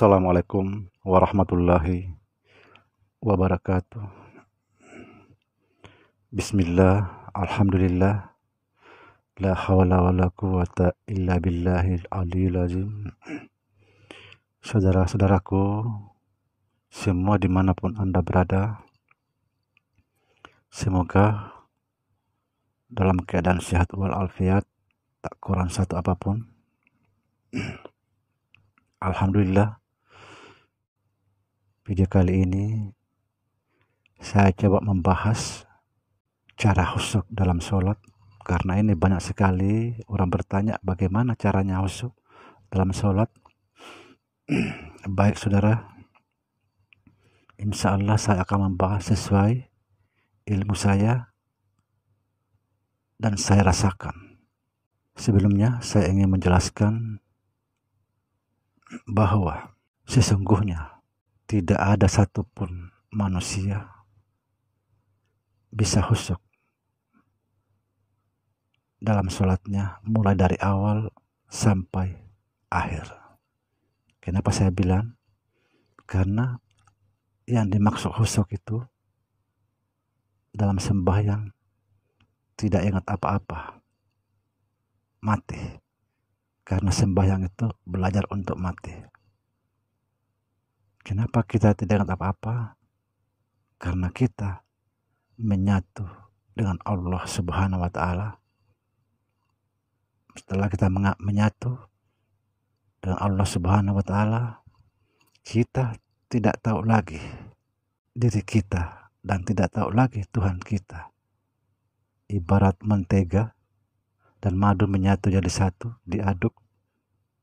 Assalamualaikum warahmatullahi wabarakatuh. Bismillah, alhamdulillah, la hawla wa la quwata illa billahil aliyil azim. Saudara-saudaraku semua dimanapun Anda berada, semoga dalam keadaan sehat walafiat, tak kurang satu apapun. Alhamdulillah, video kali ini saya coba membahas cara khusyuk dalam sholat, karena ini banyak sekali orang bertanya bagaimana caranya khusyuk dalam sholat. Baik saudara, insya Allah saya akan membahas sesuai ilmu saya dan saya rasakan. Sebelumnya saya ingin menjelaskan bahwa sesungguhnya tidak ada satupun manusia bisa khusyuk dalam sholatnya mulai dari awal sampai akhir. Kenapa saya bilang? Karena yang dimaksud khusyuk itu dalam sembahyang tidak ingat apa-apa, mati. Karena sembahyang itu belajar untuk mati. Kenapa kita tidak ingat apa-apa? Karena kita menyatu dengan Allah Subhanahu wa Ta'ala. Setelah kita menyatu dengan Allah Subhanahu wa Ta'ala, kita tidak tahu lagi diri kita dan tidak tahu lagi Tuhan kita. Ibarat mentega dan madu menyatu jadi satu, diaduk,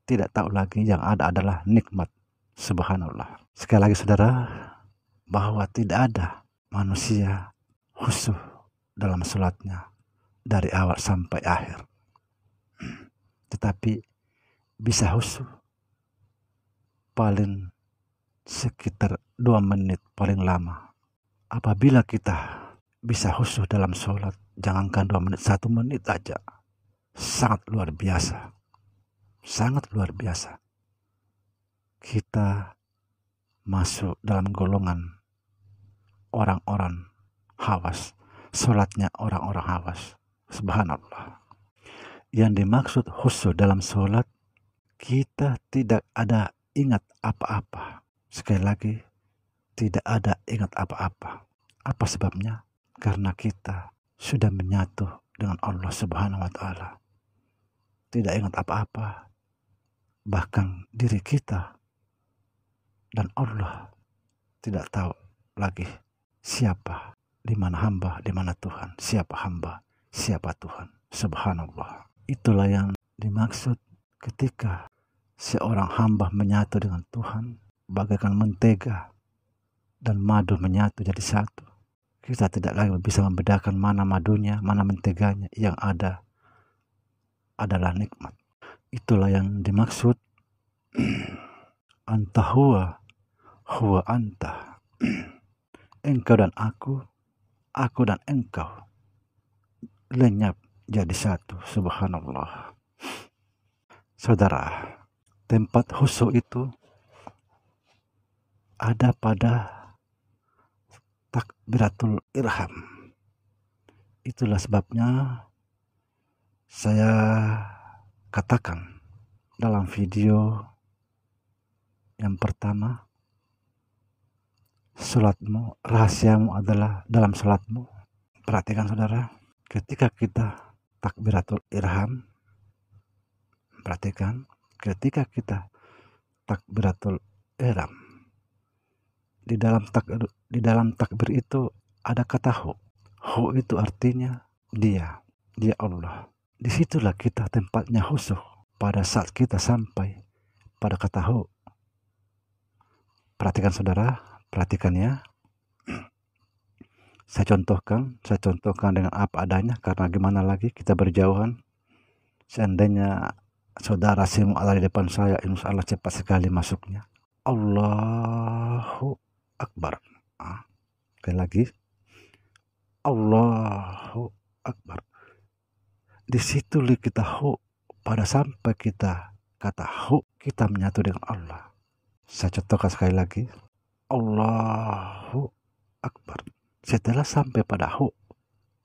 tidak tahu lagi, yang ada adalah nikmat. Subhanallah. Sekali lagi saudara, bahwa tidak ada manusia khusyuk dalam sholatnya dari awal sampai akhir, tetapi bisa khusyuk paling sekitar 2 menit paling lama. Apabila kita bisa khusyuk dalam sholat, jangankan 2 menit, 1 menit aja, sangat luar biasa. Sangat luar biasa. Kita masuk dalam golongan orang-orang hawas. Sholatnya orang-orang hawas. Subhanallah. Yang dimaksud khusyuk dalam sholat, kita tidak ada ingat apa-apa. Sekali lagi, tidak ada ingat apa-apa. Apa sebabnya? Karena kita sudah menyatu dengan Allah Subhanahu wa Ta'ala. Tidak ingat apa-apa. Bahkan diri kita dan Allah tidak tahu lagi siapa, di mana hamba, di mana Tuhan, siapa hamba, siapa Tuhan. Subhanallah. Itulah yang dimaksud ketika seorang hamba menyatu dengan Tuhan, bagaikan mentega dan madu menyatu jadi satu. Kita tidak lagi bisa membedakan mana madunya, mana menteganya. Yang ada adalah nikmat. Itulah yang dimaksud anta huwa anta. Engkau dan aku dan engkau lenyap jadi satu. Subhanallah. Saudara, tempat khusyuk itu ada pada takbiratul ihram. Itulah sebabnya saya katakan dalam video yang pertama, sholatmu, rahasiamu adalah dalam sholatmu. Perhatikan saudara, ketika kita takbiratul ihram, perhatikan, ketika kita takbiratul ihram, di dalam takbir itu ada kata hu. Hu itu artinya dia Allah. Disitulah kita tempatnya khusyuk pada saat kita sampai pada kata hu. Perhatikan saudara, perhatikan ya. Saya contohkan dengan apa adanya, karena gimana lagi kita berjauhan. Seandainya saudara semua ada di depan saya, insya Allah cepat sekali masuknya. Allahu Akbar. Sekali lagi, Allahu Akbar. Di situ kita hu, pada sampai kita kata hu, kita menyatu dengan Allah. Saya contohkan sekali lagi. Allahu Akbar. Setelah sampai pada hu,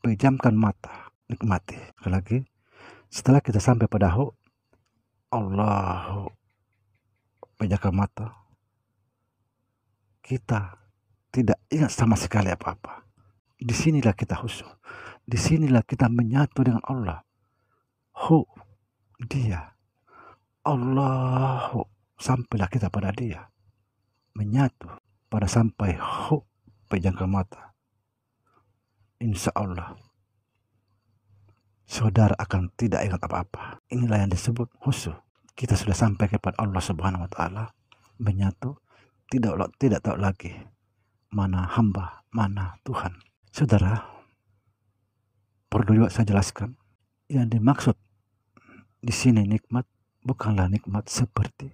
pejamkan mata, nikmati. Sekali lagi, setelah kita sampai pada hu, Allahu, pejamkan mata. Kita tidak ingat sama sekali apa-apa. Disinilah kita khusyuk. Disinilah kita menyatu dengan Allah. Hu, dia. Allahu, sampailah kita pada dia. Menyatu pada sampai hu, pejamkan mata. Insya Allah saudara akan tidak ingat apa-apa. Inilah yang disebut khusyuk. Kita sudah sampai kepada Allah Subhanahu wa Ta'ala, menyatu, tidak tahu lagi mana hamba, mana Tuhan. Saudara, perlu juga saya jelaskan, yang dimaksud di sini nikmat bukanlah nikmat seperti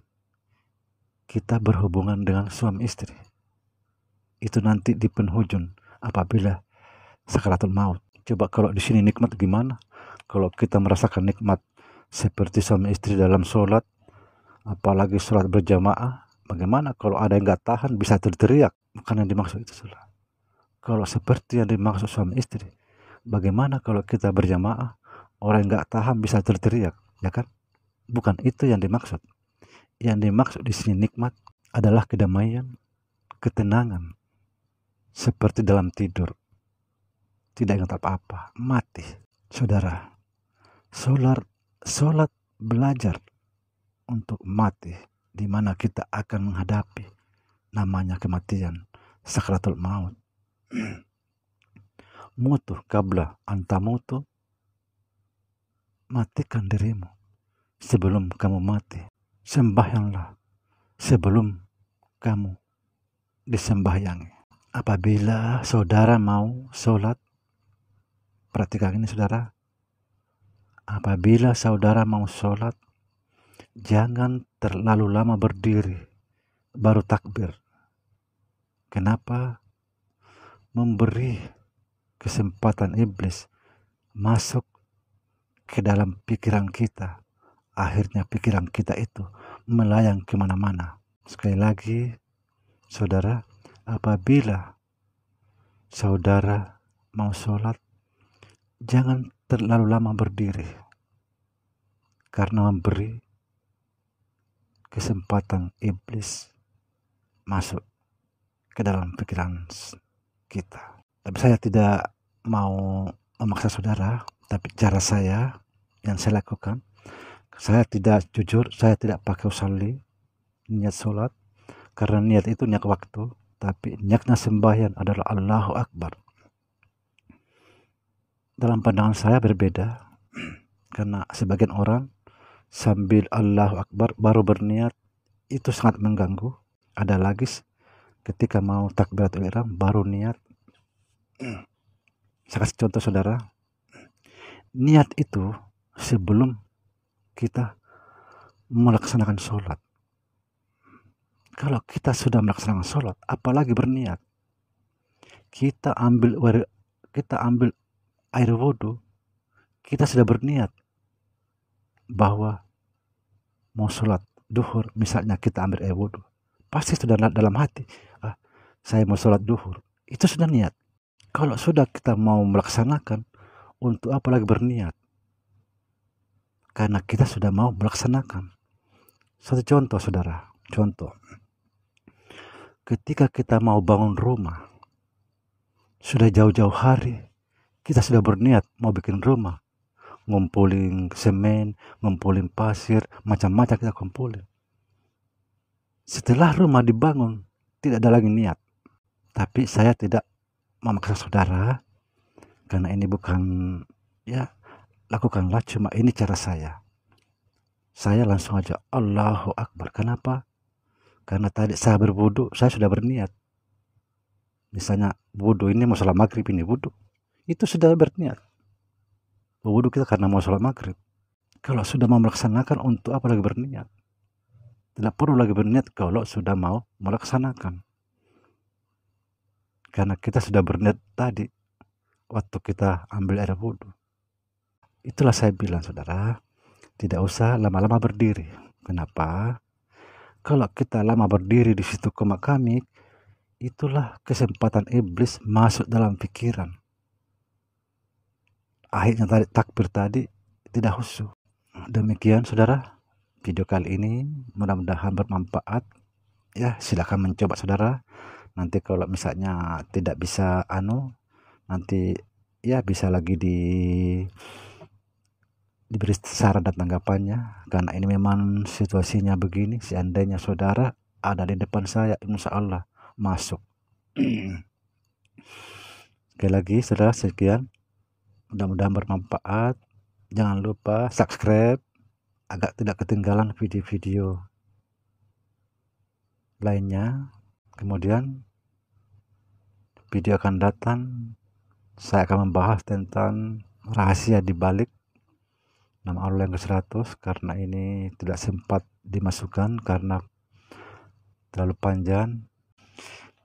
kita berhubungan dengan suami istri. Itu nanti di penghujung apabila sakaratul maut. Coba kalau di sini nikmat gimana? Kalau kita merasakan nikmat seperti suami istri dalam sholat, apalagi sholat berjamaah, bagaimana kalau ada yang nggak tahan bisa terteriak? Bukan yang dimaksud itu, saudara. Kalau seperti yang dimaksud suami istri, bagaimana kalau kita berjamaah, orang yang nggak tahan bisa terteriak, ya kan? Bukan itu yang dimaksud. Yang dimaksud di sini nikmat adalah kedamaian, ketenangan, seperti dalam tidur. Tidak ingat apa-apa, mati. Saudara, sholat belajar untuk mati, di mana kita akan menghadapi namanya kematian, sakaratul maut. Mutu qabla antamutu, matikan dirimu sebelum kamu mati. Sembahyanglah sebelum kamu disembahyangi. Apabila saudara mau sholat, perhatikan ini saudara, apabila saudara mau sholat, jangan terlalu lama berdiri baru takbir. Kenapa? Memberi kesempatan iblis masuk ke dalam pikiran kita. Akhirnya pikiran kita itu melayang kemana-mana. Sekali lagi, saudara, apabila saudara mau sholat, jangan terlalu lama berdiri, karena memberi kesempatan iblis masuk ke dalam pikiran kita. Tapi saya tidak mau memaksa saudara, tapi cara saya yang saya lakukan, saya tidak jujur, saya tidak pakai usalli, niat sholat, karena niat itu niat waktu, tapi niatnya sembahyang adalah Allahu Akbar. Dalam pandangan saya berbeda, karena sebagian orang sambil Allahu Akbar baru berniat, itu sangat mengganggu. Ada lagi ketika mau takbiratul ihram baru niat. Saya kasih contoh saudara, niat itu sebelum kita melaksanakan sholat. Kalau kita sudah melaksanakan sholat, apalagi berniat, kita ambil air wudhu, kita sudah berniat bahwa mau sholat duhur, misalnya kita ambil air wudhu, pasti sudah dalam hati, saya mau sholat duhur, itu sudah niat. Kalau sudah kita mau melaksanakan, untuk apa lagi berniat? Karena kita sudah mau melaksanakan. Satu contoh saudara, ketika kita mau bangun rumah, sudah jauh-jauh hari, kita sudah berniat mau bikin rumah, ngumpulin semen, ngumpulin pasir, macam-macam kita kumpulin. Setelah rumah dibangun, tidak ada lagi niat. Tapi saya tidak memaksa saudara, karena ini bukan, lakukanlah, cuma ini cara saya. Saya langsung aja Allahu Akbar. Kenapa? Karena tadi saya berwudu, saya sudah berniat. Misalnya wudu ini mau sholat maghrib, ini wudu, itu sudah berniat. Wudu kita karena mau sholat maghrib. Kalau sudah mau melaksanakan, untuk apa lagi berniat? Tidak perlu lagi berniat kalau sudah mau melaksanakan. Karena kita sudah berniat tadi waktu kita ambil air wudhu. Itulah saya bilang saudara, tidak usah lama-lama berdiri. Kenapa? Kalau kita lama berdiri di situ komak kamik, itulah kesempatan iblis masuk dalam pikiran. Akhirnya tadi takbir tadi tidak khusyuk. Demikian saudara, video kali ini mudah-mudahan bermanfaat. Ya, silakan mencoba saudara. Nanti kalau misalnya tidak bisa nanti ya bisa lagi diberi saran dan tanggapannya, karena ini memang situasinya begini. Seandainya saudara ada di depan saya, insya Allah masuk. Sekali lagi saudara, sekian, mudah-mudahan bermanfaat. Jangan lupa subscribe agar tidak ketinggalan video-video lainnya. Kemudian video akan datang saya akan membahas tentang rahasia di balik nama Allah yang ke-100, karena ini tidak sempat dimasukkan karena terlalu panjang.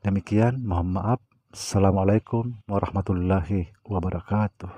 Demikian, mohon maaf. Assalamualaikum warahmatullahi wabarakatuh.